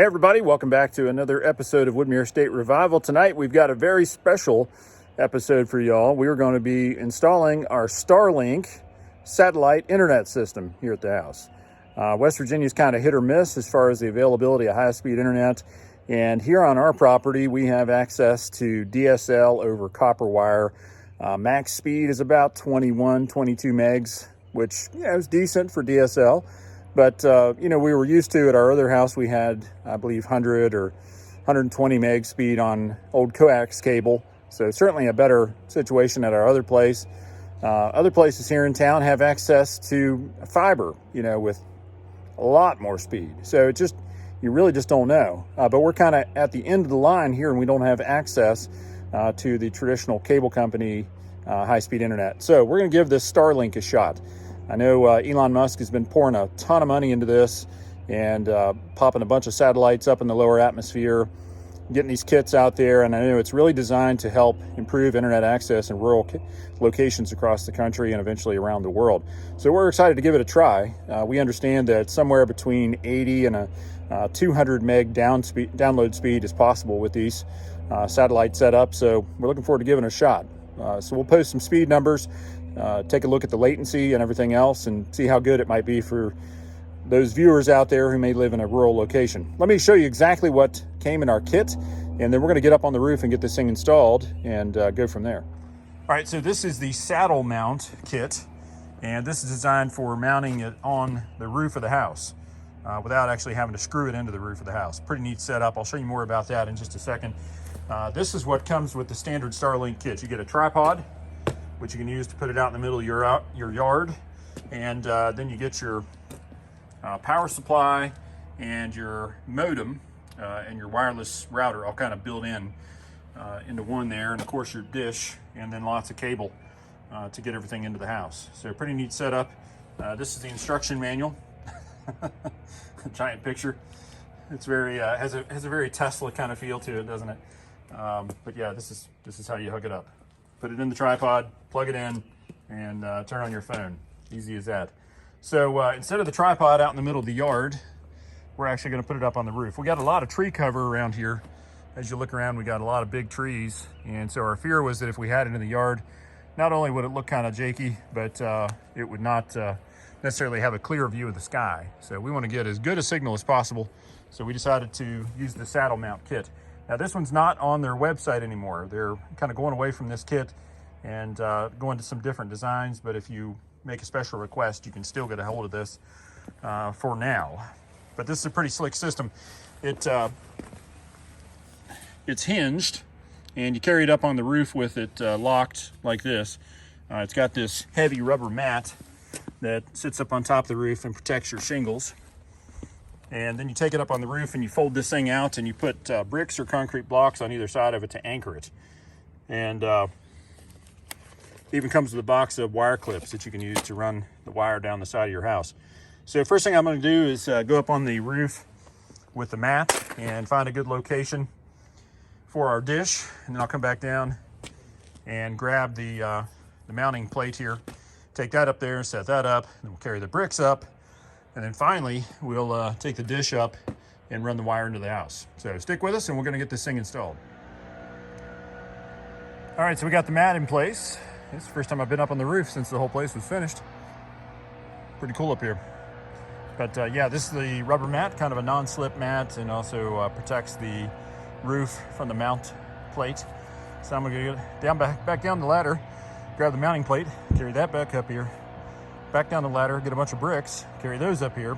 everybody, welcome back to another episode of Woodmere State Revival. Tonight we've got a very special episode for y'all. We are going to be installing our Starlink satellite internet system here at the house. West Virginia is kind of hit or miss as far as the availability of high-speed internet, and here on our property we have access to DSL over copper wire. Max speed is about 22 megs, which is decent for DSL. But, we were used to at our other house, we had, I believe, 100 or 120 meg speed on old coax cable. So certainly a better situation at our other place. Other places here in town have access to fiber, with a lot more speed. So you really just don't know. But we're kind of at the end of the line here, and we don't have access to the traditional cable company high-speed internet. So we're going to give this Starlink a shot. I know Elon Musk has been pouring a ton of money into this and popping a bunch of satellites up in the lower atmosphere, getting these kits out there. And I know it's really designed to help improve internet access in rural locations across the country and eventually around the world. So we're excited to give it a try. We understand that somewhere between 80 and a 200 meg download speed is possible with these satellite setups. So we're looking forward to giving it a shot. So we'll post some speed numbers. Take a look at the latency and everything else and see how good it might be for those viewers out there who may live in a rural location. Let me show you exactly what came in our kit, and then we're going to get up on the roof and get this thing installed and go from there. All right, so this is the saddle mount kit, and this is designed for mounting it on the roof of the house without actually having to screw it into the roof of the house. Pretty neat setup. I'll show you more about that in just a second. This is what comes with the standard Starlink kit. You get a tripod, which you can use to put it out in the middle of your yard. And then you get your power supply and your modem and your wireless router all kind of built in into one there. And of course your dish, and then lots of cable to get everything into the house. So pretty neat setup. This is the instruction manual. Giant picture. It's very, has a very Tesla kind of feel to it, doesn't it? But yeah, this is how you hook it up. Put it in the tripod, plug it in, and turn on your phone. Easy as that. So instead of the tripod out in the middle of the yard, we're actually going to put it up on the roof. We got a lot of tree cover around here. As you look around, we got a lot of big trees. And so our fear was that if we had it in the yard, not only would it look kind of janky, but it would not necessarily have a clear view of the sky. So we want to get as good a signal as possible. So we decided to use the saddle mount kit. Now this one's not on their website anymore. They're kind of going away from this kit and going to some different designs, but if you make a special request, you can still get a hold of this for now. But this is a pretty slick system. It's hinged, and you carry it up on the roof with it locked like this. It's got this heavy rubber mat that sits up on top of the roof and protects your shingles. And then you take it up on the roof and you fold this thing out and you put bricks or concrete blocks on either side of it to anchor it. And it even comes with a box of wire clips that you can use to run the wire down the side of your house. So first thing I'm going to do is go up on the roof with the mat and find a good location for our dish. And then I'll come back down and grab the mounting plate here, take that up there, set that up, and we'll carry the bricks up. And then finally, we'll take the dish up and run the wire into the house. So stick with us and we're gonna get this thing installed. All right, so we got the mat in place. It's the first time I've been up on the roof since the whole place was finished. Pretty cool up here. But yeah, this is the rubber mat, kind of a non-slip mat, and also protects the roof from the mount plate. So I'm gonna get back down the ladder, grab the mounting plate, carry that back up here. Back down the ladder, get a bunch of bricks, carry those up here,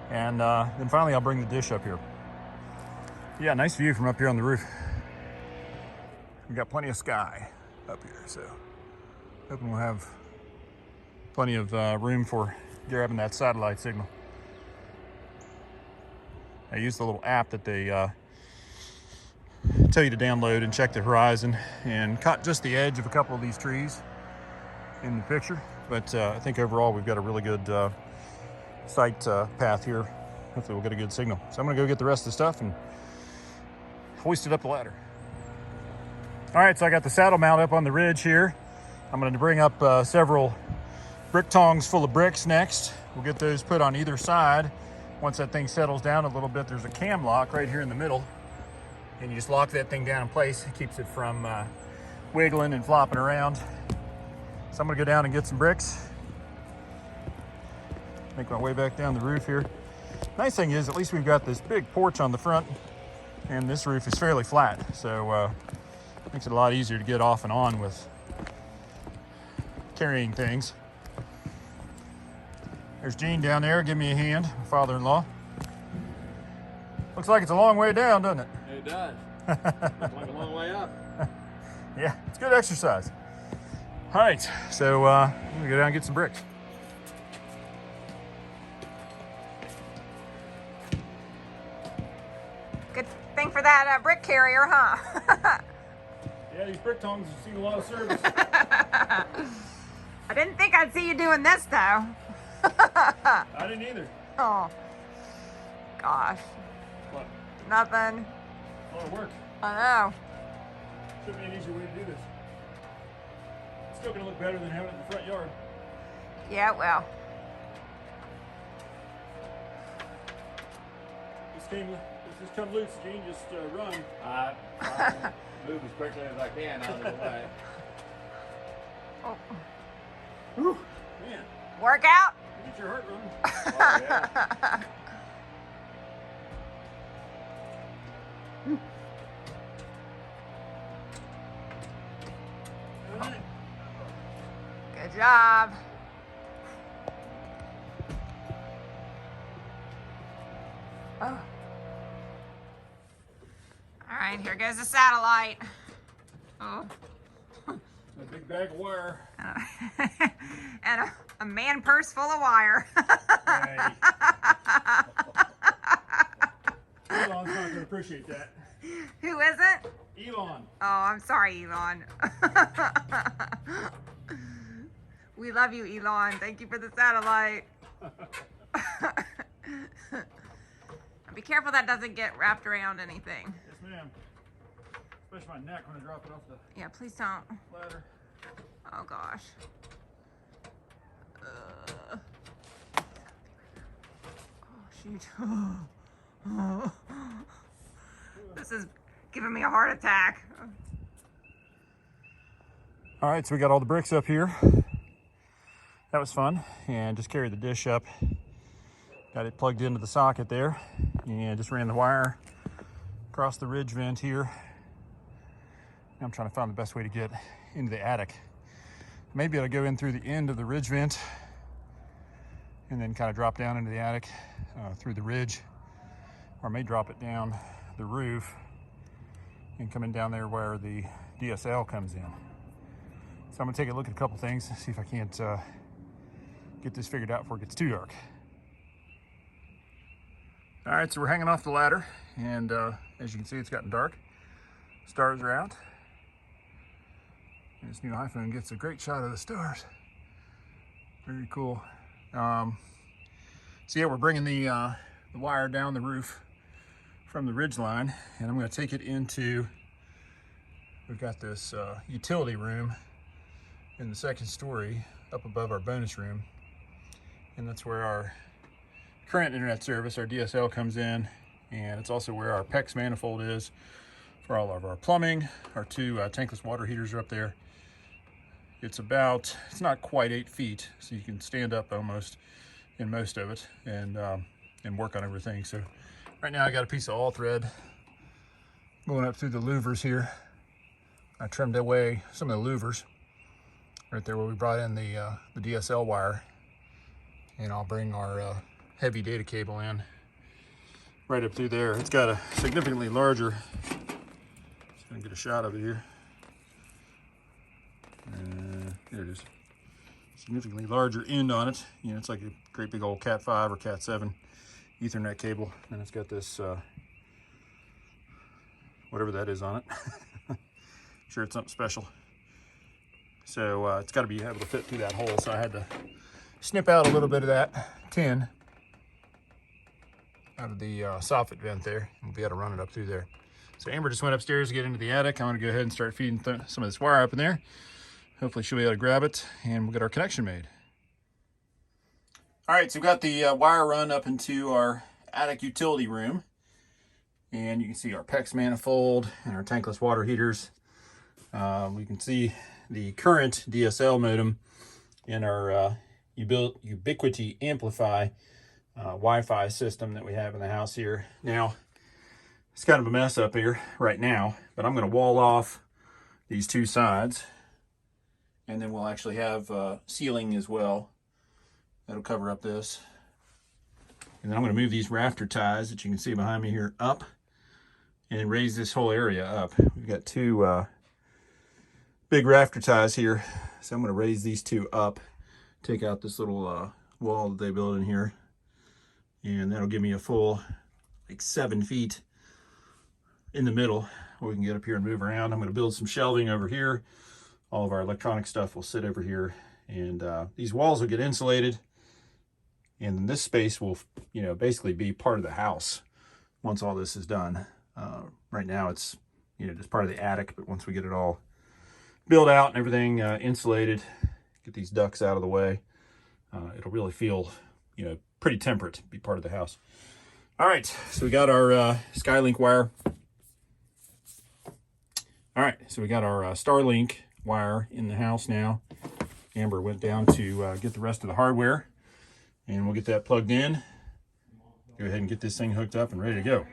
and then finally I'll bring the dish up here. Yeah, nice view from up here on the roof. We got plenty of sky up here, so hoping we'll have plenty of room for grabbing that satellite signal. I use the little app that they tell you to download and check the horizon, and caught just the edge of a couple of these trees in the picture. But I think overall we've got a really good sight path here. Hopefully we'll get a good signal. So I'm gonna go get the rest of the stuff and hoist it up the ladder. All right, so I got the saddle mount up on the ridge here. I'm gonna bring up several brick tongs full of bricks next. We'll get those put on either side Once that thing settles down a little bit, there's a cam lock right here in the middle, and you just lock that thing down in place. It keeps it from wiggling and flopping around. So I'm gonna go down and get some bricks. Make my way back down the roof here. Nice thing is, at least we've got this big porch on the front, and this roof is fairly flat, so makes it a lot easier to get off and on with carrying things. There's Gene down there, give me a hand, my father-in-law. Looks like it's a long way down, doesn't it? It does. Looks like a long way up. Yeah, it's good exercise. All right, so I'm gonna go down and get some bricks. Good thing for that brick carrier, huh? Yeah, these brick tongs have seen a lot of service. I didn't think I'd see you doing this, though. I didn't either. Oh, gosh. What? Nothing. A lot of work. I know. Should be an easier way to do this. It's still gonna look better than having it in the front yard. Yeah, well. Just come loose, Gene. Just run. I'll move as quickly as I can out of the way. Oh. Whew, man, Work out? you get your heart running. Oh, yeah. All right. Good job. Oh. All right, here goes the satellite. Oh. A big bag of wire. And a man purse full of wire. Hey. Elon's not gonna appreciate that. Who is it? Elon. Oh, I'm sorry, Elon. We love you, Elon. Thank you for the satellite. Be careful that doesn't get wrapped around anything. Yes, ma'am. Especially my neck when I drop it off the Yeah, please don't. ladder. Oh, gosh. Oh, shoot. This is giving me a heart attack. All right, so we got all the bricks up here. That was fun, and just carried the dish up. Got it plugged into the socket there, and just ran the wire across the ridge vent here. Now I'm trying to find the best way to get into the attic. Maybe I'll go in through the end of the ridge vent and then kind of drop down into the attic through the ridge, or I may drop it down the roof and come in down there where the DSL comes in. So I'm gonna take a look at a couple things, see if I can't get this figured out before it gets too dark. All right, so we're hanging off the ladder, and as you can see, it's gotten dark. Stars are out. And this new iPhone gets a great shot of the stars. Very cool. So yeah, we're bringing the wire down the roof from the ridge line, and I'm going to take it into, we've got this utility room in the second story up above our bonus room, and that's where our current internet service, our DSL, comes in, and it's also where our PEX manifold is for all of our plumbing. Our two tankless water heaters are up there. It's not quite 8 feet, so you can stand up almost in most of it and work on everything. So right now I got a piece of all thread going up through the louvers here. I trimmed away some of the louvers right there where we brought in the DSL wire, and I'll bring our heavy data cable in right up through there. It's got a significantly larger, just gonna get a shot of it here. There it is. Significantly larger end on it. You know, it's like a great big old Cat 5 or Cat 7 Ethernet cable, and it's got this whatever that is on it. Sure, it's something special. So it's got to be able to fit through that hole. So I had to snip out a little bit of that tin out of the soffit vent there, and we'll be able to run it up through there. So Amber just went upstairs to get into the attic. I'm going to go ahead and start feeding some of this wire up in there. Hopefully she'll be able to grab it, and we'll get our connection made. All right, so we've got the wire run up into our attic utility room. And you can see our PEX manifold and our tankless water heaters. We can see the current DSL modem in our Ubiquiti Amplify Wi-Fi system that we have in the house here. Now, it's kind of a mess up here right now, but I'm going to wall off these two sides, and then we'll actually have ceiling as well. That'll cover up this. And then I'm going to move these rafter ties that you can see behind me here up and raise this whole area up. We've got two big rafter ties here, so I'm going to raise these two up, take out this little wall that they built in here, and that'll give me a full like 7 feet in the middle where we can get up here and move around. I'm going to build some shelving over here. All of our electronic stuff will sit over here, and these walls will get insulated, and then this space will, you know, basically be part of the house once all this is done. Right now it's, you know, just part of the attic, but once we get it all built out and everything insulated, get these ducts out of the way, it'll really feel, you know, pretty temperate, be part of the house. All right, so we got our Skylink wire. All right, so we got our Starlink wire in the house now. Amber went down to get the rest of the hardware, and we'll get that plugged in. Go ahead and get this thing hooked up and ready to go.